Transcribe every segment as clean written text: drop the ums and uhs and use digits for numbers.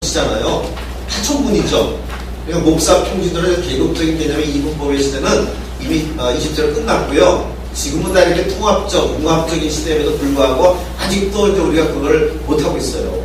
시잖아요. 하천군이죠. 그러니까 목사 평지들의 계급적인 개념의 이분법의 시대는 이미 20세로 끝났고요. 지금은 다 이렇게 통합적, 융합적인 시대임에도 불구하고 아직도 이제 우리가 그걸 못하고 있어요.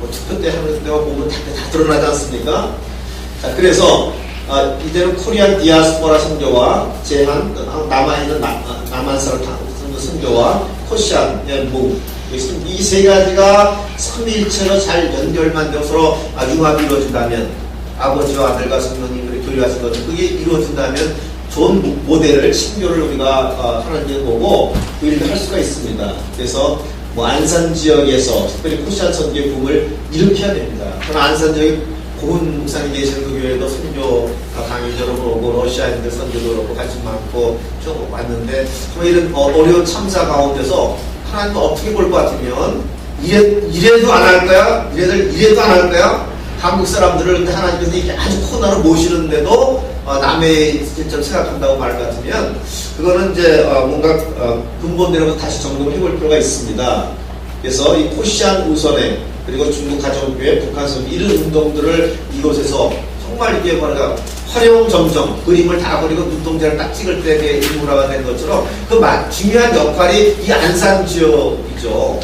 뭐 투표 때 하는 때와 보면 다 드러나지 않습니까? 자, 그래서 이제는 코리안 디아스포라 선교와 제한 남아있는 남한사를 선교와 코시안 무 이 세 가지가 삼위일체로 잘 연결만 되어 서로 융합이 이루어진다면 아버지와 아들과 성령님들의 교류하신 것은 그게 이루어진다면 좋은 모델을 신교를 우리가 하나님께 보고 그 일을 할 수가 있습니다. 그래서 뭐 안산 지역에서 특별히 코시안 선교의 붐을 일으켜야 됩니다. 그러나 안산 지역에 고은 목사님 계시는 그 교회도 선교 강의자로 오고 러시아인들 선교도 그렇고 관심 많고 좀 왔는데 정말 이런 어려운 참사 가운데서 하나님도 어떻게 볼 것 같으면 이래도 안 할 거야? 이래도 안 할 거야? 한국 사람들을 하나님께서 이렇게 아주 코너로 모시는데도 남의 일점 생각한다고 말 같으면 그거는 이제 뭔가 근본대로 다시 점검을 해볼 필요가 있습니다. 그래서 이 코시안 우선회 그리고 중국 가정교회, 북한 선교 이런 운동들을 이곳에서 정말 이게 뭐랄까 화려정정 그림을 다 그리고 눈동자를 딱 찍을 때 인물화가 된 것처럼 그 중요한 역할이 이 안산 지역이죠.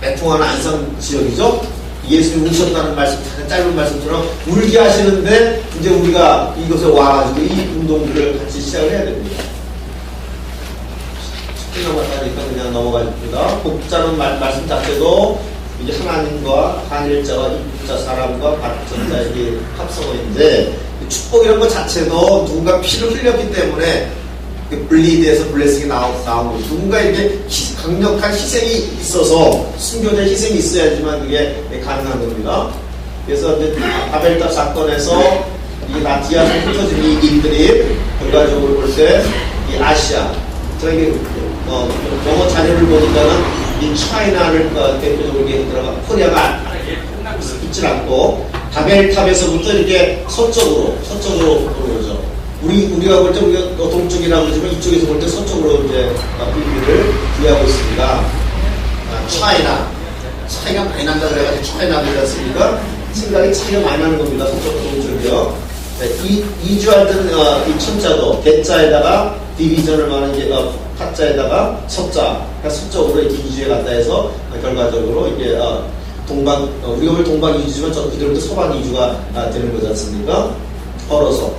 매통하는 안산 지역이죠. 예수님이 우셨다는 말씀, 짧은 말씀처럼 울게 하시는데 이제 우리가 이곳에 와가지고 이 운동들을 같이 시작을 해야 됩니다. 쉽게 넘어가니까 그냥 넘어가겠습니다. 복자는 말씀 자체도 이제 하나님과 한일자와 이국자 사람과 받전자의 합성어인데 축복이라는 것 자체도 누군가 피를 흘렸기 때문에 블리드에서 블레싱이 나온 거고 누군가 이렇게 강력한 희생이 있어서 순교자의 희생이 있어야지만 그게 가능한 겁니다. 그래서 이제 바벨탑 사건에서 이게 나티아에서 흩어진 이 일들이 결과적으로 볼 때 이 아시아 저기 영어 자료를 보니까는 이 차이나를 대표적으로 들어가 코리아가 있질 않고 바벨탑에서부터 이렇게 서쪽으로 그러죠. 우리가 볼 때 우리가 동쪽이라고 그러지만 이쪽에서 볼 때 서쪽으로 이제 비비를 부여하고 있습니다. 차이나 차이가 많이 난다 그래가지고 차이나 그랬으니까 생각이 차이가 많이 나는 겁니다. 서쪽과 동쪽이요. 이주할 때는 이 천자도 대자에다가 디비전을 말하는 게 타자에다가 서자 그러니까 서쪽으로 이렇게 이주해 갔다 해서 결과적으로 이게 우리가 볼 동방 이주지만 그들부터 서방 이주가 되는 거지 않습니까? 걸어서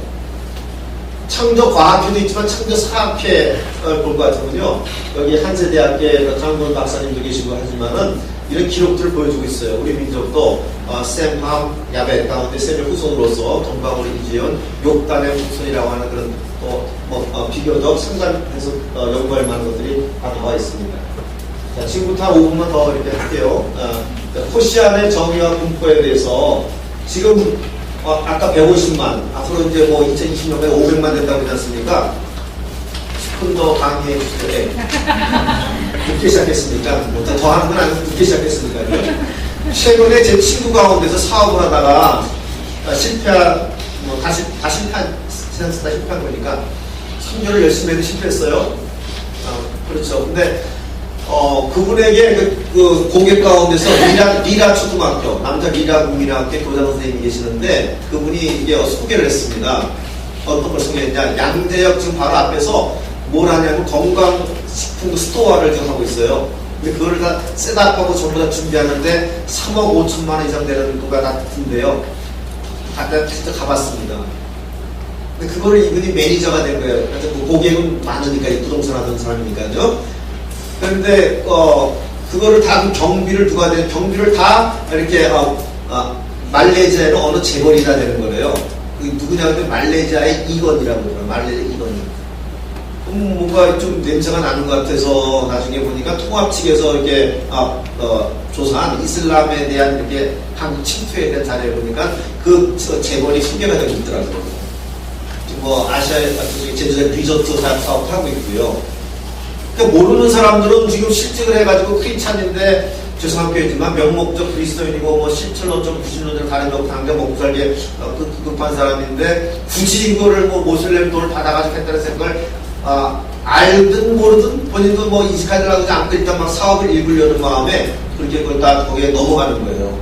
창조과학회도 있지만 창조사학회 볼 것 같으면요 여기 한세대학교에 장군 박사님도 계시고 하지만은 이런 기록들을 보여주고 있어요. 우리 민족도 샘함 야벳 가운데 샘의 후손으로서 동방으로 이주해온 욕단의 후손이라고 하는 그런 또 비교적 상관해서 연구할 만한 것들이 다 나와 있습니다. 자, 지금부터 한 5분만 더 이렇게 할게요. 코시안의 정의와 분포에 대해서 지금 아까 150만 앞으로 이제 뭐 2020년에 500만 된다고 그러지 않습니까? 10분 더 강의해 주세요. 늦게 시작했으니까 더 하는 건 아니고 늦게 시작했으니까요. 최근에 제 친구 가운데서 사업을 하다가 다 실패한 거니까 선교를 열심히 해도 실패했어요. 그렇죠. 근데 그분에게 그 공개 가운데서 리라 초등학교, 남자 리라 국민학교 교장 선생님이 계시는데 그분이 이게 소개를 했습니다. 어떤 걸 소개했냐. 양재역 지금 바로 앞에서 뭘 하냐면 건강식품 스토어를 지금 하고 있어요. 근데 그거를 다 셋업하고 전부 다 준비하는데 3억 5천만 원 이상 되는 거가 다 듣는데요. 아까 직접 가봤습니다. 근데 그거를 이분이 매니저가 된 거예요. 그래서 그 고객은 많으니까 부동산 하던 사람이니까요. 그런데 그거를 다 경비를 누가 되는 경비를 다 이렇게 말레이시아에는 어느 재벌이다 되는 거래요. 그 누구냐 근데 말레이시아의 이건이라고 그래요. 말레이시아 이건이. 뭔가 좀 냄새가 나는 것 같아서 나중에 보니까 통합 측에서 이렇게 조사한 이슬람에 대한 이렇게 한국 침투에 대한 자료를 보니까 그 재벌이 소개가 되고 있더라고요. 뭐 아시아의 제주도 리조트 사업도 하고 있고요. 그러니까 모르는 사람들은 지금 실직을 해가지고 크리스찬인데 죄송한 표현이지만 명목적 그리스도인이고 뭐 실천론적 구신론적 다른 거 당장 먹고 살게 급한 사람인데 굳이 이거를 뭐 모슬렘 돈을 받아가지고 했다는 생각을 알든 모르든 본인도 뭐 인식하지 않고 일단 막 사업을 읽으려는 마음에 그렇게 그걸 다 거기에 넘어가는 거예요.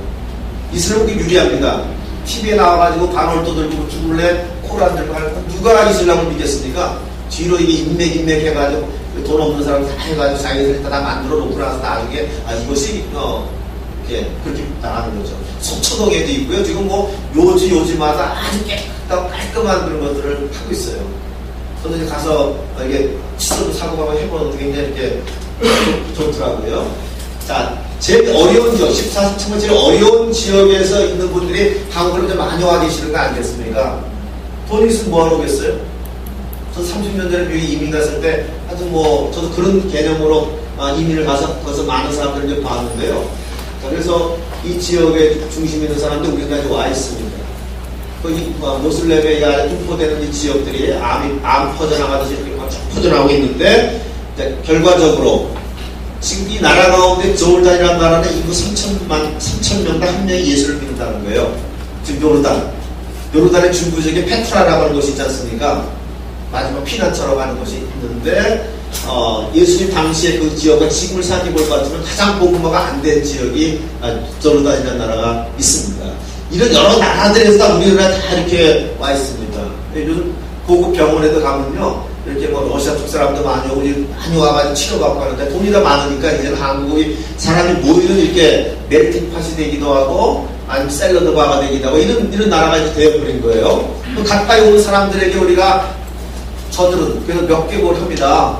이슬람국이 유리합니다. TV에 나와가지고 반월 떠들고 죽을래 코를 안 들고 하는 누가 이슬람을 믿겠습니까? 뒤로 이게 인맥 해가지고 돈 없는 사람 다 해가지고 자기들이 다 만들어 놓고 나서 나중에 이것이 이렇게 그렇게 나가는 거죠. 서초동에도 있고요. 지금 뭐 요지마다 아주 깨끗하고 깔끔한 그런 것들을 하고 있어요. 저는 이제 가서 이게 치료도 사고 가고 해보는 굉장히 이렇게 좋더라고요. 자, 제일 어려운 지역, 14, 17번 제일 어려운 지역에서 있는 분들이 한국으로 좀 많이 와 계시는 거 아니겠습니까? 돈 있으면 뭐 하러 오겠어요? 저 30년 전에 미국에 이민 갔을 때 하여튼 뭐 저도 그런 개념으로 이민을 가서 거기서 많은 사람들을 좀 봤는데요. 자, 그래서 이 지역의 중심에 있는 사람들 우리까지 와 있습니다. 이 모슬렘의 아래 분포되는 이 지역들이 암 퍼져나가듯이 이렇게 퍼져나오고 있는데 결과적으로 지금 이 나라 가운데 조르단이라는 나라는 인구 3,000명당 한 명이 예수를 믿는다는 거예요. 지금 요르단의 중부지역에 페트라라고 하는 곳이 있지 않습니까? 마지막 피난처라고 하는 곳이 있는데 예수님 당시에 그 지역과 지금을 생각해 볼 것 같으면 가장 복음화가 안 된 지역이 조르단이라는 나라가 있습니다. 이런 여러 나라들에서 다 우리나라 다 이렇게 와 있습니다. 요즘 고급 병원에도 가면요, 이렇게 뭐 러시아 쪽 사람도 많이 오고 많이 와가지고 치료받고 하는데 돈이 다 많으니까 이제는 한국이 사람이 모이는 이렇게 멜팅팟이 되기도 하고 아니면 샐러드 바가 되기도 하고 이런 나라가 이제 되어버린 거예요. 또 가까이 오는 사람들에게 우리가 저들은 그래서 몇 개월 합니다.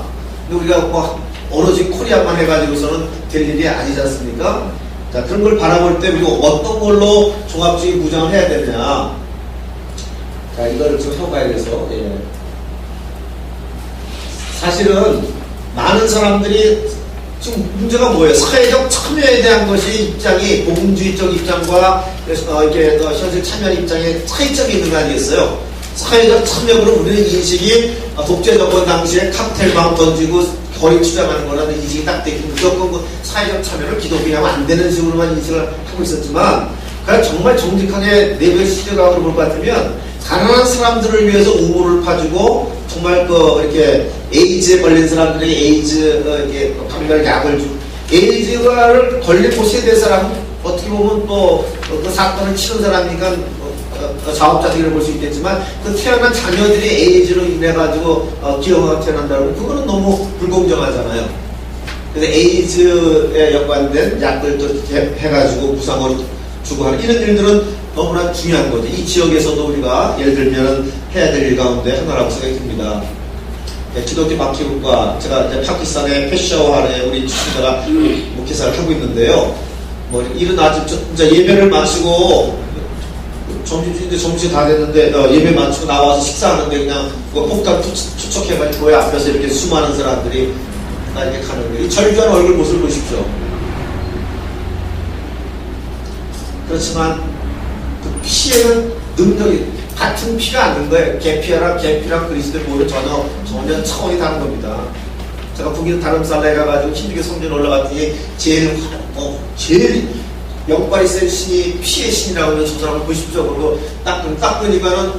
근데 우리가 뭐 오로지 코리아만 해가지고서는 될 일이 아니지 않습니까? 자, 그런 걸 바라볼 때 우리가 어떤 걸로 종합적인 구장을 해야 되느냐. 자, 이거를 좀 해봐야 돼서. 예. 사실은 많은 사람들이 지금 문제가 뭐예요? 사회적 참여에 대한 것이 입장이 복음주의적 입장과 이렇게 현실 참여 입장에 차이점이 있는 거 아니겠어요? 사회적 참여로 우리는 인식이 독재 정권 당시에 칵테일방 던지고 거리 투쟁하는 거라는 인식이 딱 되기 무조건 그 사회적 참여를 기독교하면 안 되는 식으로만 인식을 하고 있었지만 그냥 정말 정직하게 내부의 시대각으로 볼 것 같으면 가난한 사람들을 위해서 우물을 파주고 정말 이렇게 에이즈에 걸린 사람들에게 에이즈 감별 약을 주고 에이즈를 걸린 곳에 대한 사람은 어떻게 보면 또 그 사건을 치른 사람이니까 자업자득이라고 볼 수 있겠지만 그 태어난 자녀들이 에이즈로 인해가지고 기형아가 태어난다고 그거는 너무 불공정하잖아요. 그래서 에이즈에 연관된 약들도 해가지고 부상을 주고 하는 이런 일들은 너무나 중요한 거죠. 이 지역에서도 우리가 예를 들면 해야 될 일 가운데 하나라고 생각이 듭니다. 기독교 박희국과 제가 이제 파키스탄의 페샤와르에 우리 친구가 목회사를 하고 있는데요. 뭐 이른 아침 이제 예배를 마치고 점심 다 됐는데 예배 마치고 나와서 식사하는데 그냥 폭탄 투척해가지고 교회 앞에서 이렇게 수많은 사람들이 이렇게 가는 거예요. 이 절규한 얼굴 모습을 보십시오. 그렇지만 그 피에는 능력이 같은 피가 안 든 거예요. 계피랑 그리스도의 모두 전혀 차원이 다른 겁니다. 제가 북인 다름살라에 가가지고 힌두교 성전 올라갔더니 제일 영빨이 센 신이 피의 신이라고 하면 저 사람을 보십시오. 그리고 딱 보니까는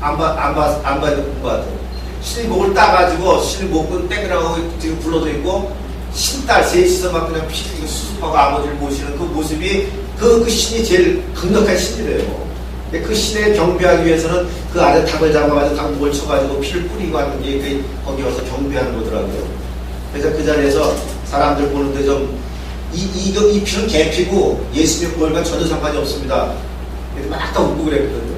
안 받은 것 같아요. 신이 목을 따가지고 신이 목은 땡그라고 지금 불러도 있고 신딸 셋이서 막 그냥 피 수습하고 아버지를 모시는 그 모습이 그 신이 제일 강력한 신이래요. 그 신에 경배하기 위해서는 그 안에 닭을 잡아가지고 닭목을 쳐가지고 피를 뿌리고 하는 게 거기 와서 경배하는 거더라고요. 그래서 그 자리에서 사람들 보는데 이 피는 개피고 예수님의 보혈과 전혀 상관이 없습니다. 막 웃고 그랬거든요.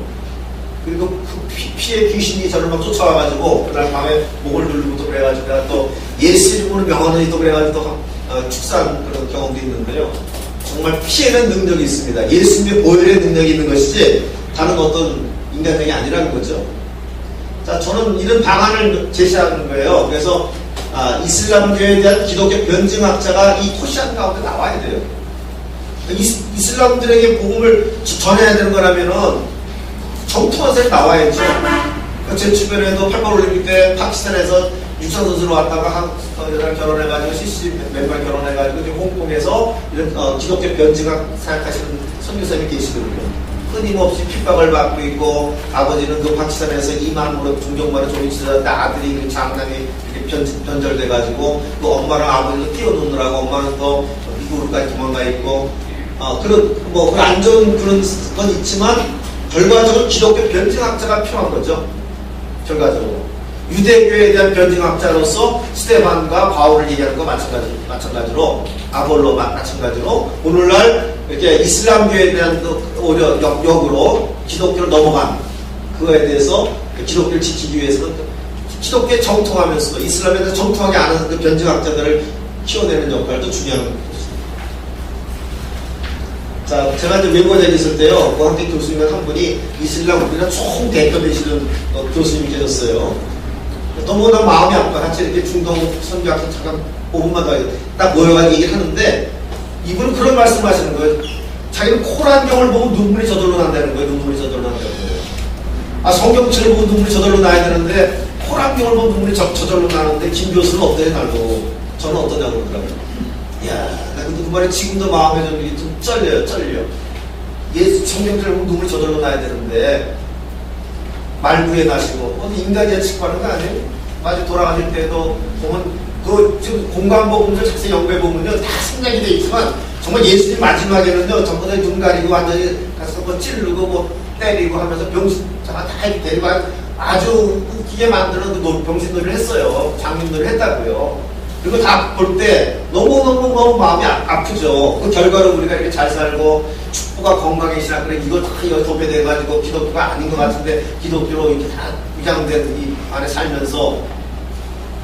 그리고 그 피의 귀신이 저를 막 쫓아와가지고 그날 밤에 목을 누르고 또 그래가지고 내가 또 예수 이름으로 명하느니 또 그래가지고 또 축사한 그런 경험도 있는데요. 정말 피에는 능력이 있습니다. 예수님의 보혈의 능력이 있는 것이지 다른 어떤 인간력이 아니라는 거죠. 자, 저는 이런 방안을 제시하는 거예요. 그래서 이슬람교에 대한 기독교 변증학자가 이 토시안 가운데 나와야 돼요. 이슬람들에게 복음을 전해야 되는 거라면은 정통한 사람이 나와야죠. 제 주변에도 88 올림픽 때 파키스탄에서 육상 선수로 왔다가 한국 여자랑 결혼해가지고 CC 멤버 결혼해가지고 지금 홍콩에서 이런 기독교 변증학 생각하시는 선교사님이 계시거든요. 끊임없이 핍박을 받고 있고 아버지는 그 파키스탄에서 2만 무릎 중정만을 조리치는데 아들이 장남이 이렇게 변절돼가지고 그 엄마랑 아버지도 뛰어놓느라고 엄마는 또 미국으로까지 도망가 있고 안 좋은 그런 건 있지만, 결과적으로 기독교 변증학자가 필요한 거죠. 결과적으로. 유대교에 대한 변증학자로서 스테반과 바울을 얘기하는 거 마찬가지로, 아볼로 마찬가지로, 오늘날 이렇게 이슬람교에 대한 오히려 역으로 기독교로 넘어간 그거에 대해서 기독교를 지키기 위해서는 기독교에 정통하면서도 이슬람에 대해서 정통하게 안 하는 그 변증학자들을 키워내는 역할도 중요한 겁니다. 자, 제가 이제 외국어에 있을 때요, 그 학교 교수님 한 분이 이슬람 우리나라 총 대표되시는 교수님이 계셨어요. 너무나 마음이 아파. 같이 이렇게 중동 선교학생 잠깐 5분만 더 딱 모여가지고 얘기를 하는데, 이분은 그런 말씀을 하시는 거예요. 자기는 코란경을 보고 눈물이 저절로 난다는 거예요. 눈물이 저절로 난다는 거예요. 성경책을 보고 눈물이 저절로 나야 되는데, 코란경을 보고 눈물이 저절로 나는데, 김 교수는 어때요, 날도? 저는 어떠냐고 그러더라고요. 이야, 나 근데 그 말이 지금도 마음에 좀 쩔려요. 예수 성경책을 보고 눈물이 저절로 나야 되는데, 말구에 나시고, 인간이야 취급하는 거 아니에요? 마치 돌아가실 때도 보면, 지금 공관복음들 자세히 연구해 보면요, 다 생략이 돼 있지만, 정말 예수님 마지막에는요, 전부 다 눈 가리고 완전히 가서 찌르고 때리고 하면서 병신자가 다 데리고 아주 웃기게 만드는 그 병신놀이를 했어요. 장님놀이를 했다고요. 그리고 다 볼 때 너무 마음이 아프죠. 그 결과로 우리가 이렇게 잘 살고 축복과 건강의 신앙, 그래 이거 다 도배돼가지고 기독교가 아닌 것 같은데 기독교로 이렇게 다 위장된 이 안에 살면서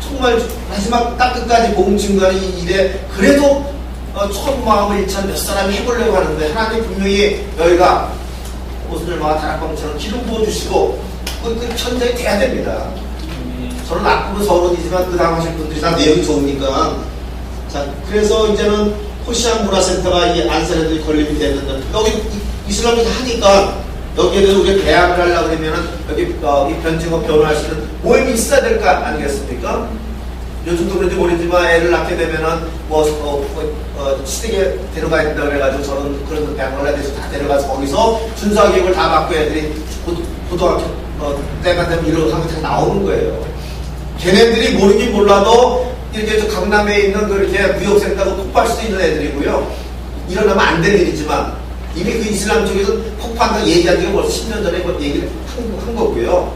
정말 마지막 딱 끝까지 복음 증거하는 이 일에 그래도 처음 마음을 잃찬 몇 사람이 해보려고 하는데 하나님 분명히 너희가 오순절마다 다락방처럼 기름 부어주시고 그 현장이 돼야 됩니다. 저는 앞으로 서론이지만 그 다음 하실 분들이 다 내용이 좋으니까. 자, 그래서 이제는 호시안 문화센터가 이 안산에도 건립이 됐는데, 여기 이슬람이 다 하니까 여기에 대해서 우리가 대학을 하려고 그러면은 여기 이 변증업 변호할 수 있는 모임이 있어야 될 거 아니겠습니까? 요즘도 그런지 모르지만 애를 낳게 되면은 시댁에 데려가야 된다고 그래가지고 저는 그런 백월라대에서 다 데려가서 거기서 준사 교육을 다 받고 애들이 고등학교 때가 되면 이런 상태가 나오는 거예요. 걔네들이 모르긴 몰라도 이렇게 강남에 있는 그렇게 무역센터가 폭발할 수 있는 애들이고요. 일어나면 안 될 일이지만 이미 그 이슬람 쪽에서 폭파한다고 얘기한 지가 벌써 10년 전에 얘기를 한 거고요.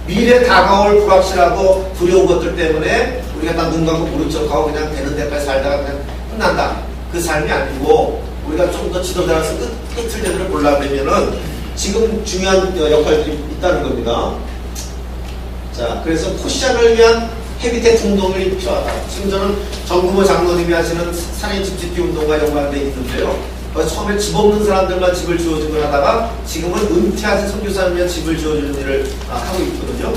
미래 다가올 불확실하고 두려운 것들 때문에 우리가 다 눈 감고 모른 척하고 그냥 되는 데까지 살다가 그냥 끝난다. 그 삶이 아니고 우리가 좀 더 지도자로서 끝을 제대로 보려면은 지금 중요한 역할들이 있다는 겁니다. 자, 그래서 포시안을 위한 해비텟 운동이 필요하다. 지금 저는 정구모 장로님이 하시는 산의 집짓기 운동과 연관되어 있는데요. 처음에 집 없는 사람들만 집을 지어주고 하다가 지금은 은퇴하신 선교사를 위한 집을 지어주는 일을 하고 있거든요.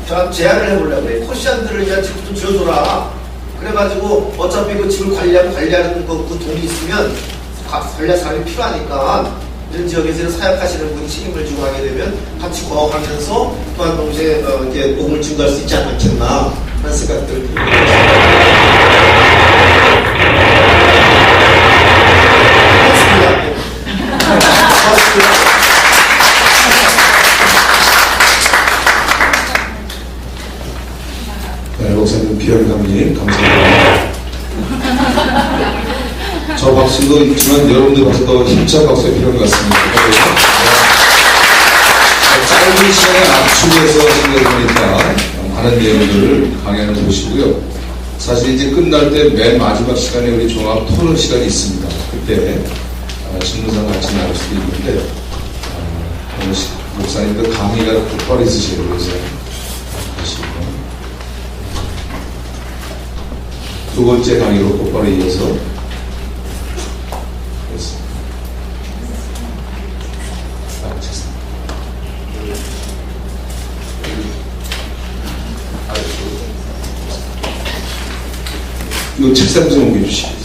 제가 제안을 해보려고 해요. 포시안들을 위한 집을 좀 지어줘라. 그래가지고 어차피 그 집을 관리하는 그 돈이 있으면 관리할 사람이 필요하니까 이런 지역에서 사역하시는 분이 책임을 지고 하게 되면 같이 거하면서 또한 동시에 이렇게 몸을 증가할 수 있지 않겠나 하는 생각들을 들고 네, 목사님 비열 감님 감사합니다. 저 박수도 있지만 여러분들 박수도 힘찬 박수가 필요한 것 같습니다. 짧은 시간에 압축해서 생각해보니까 많은 내용들을 강연을 보시고요. 사실 이제 끝날 때 맨 마지막 시간에 우리 종합 토론 시간이 있습니다. 그때 질문상 같이 나올 수도 있는데 오늘 목사님도 강의가 곧바로 있으시고 그래서 하시고 두 번째 강의로 곧바로 이어서 이 책상 좀 옮겨주시고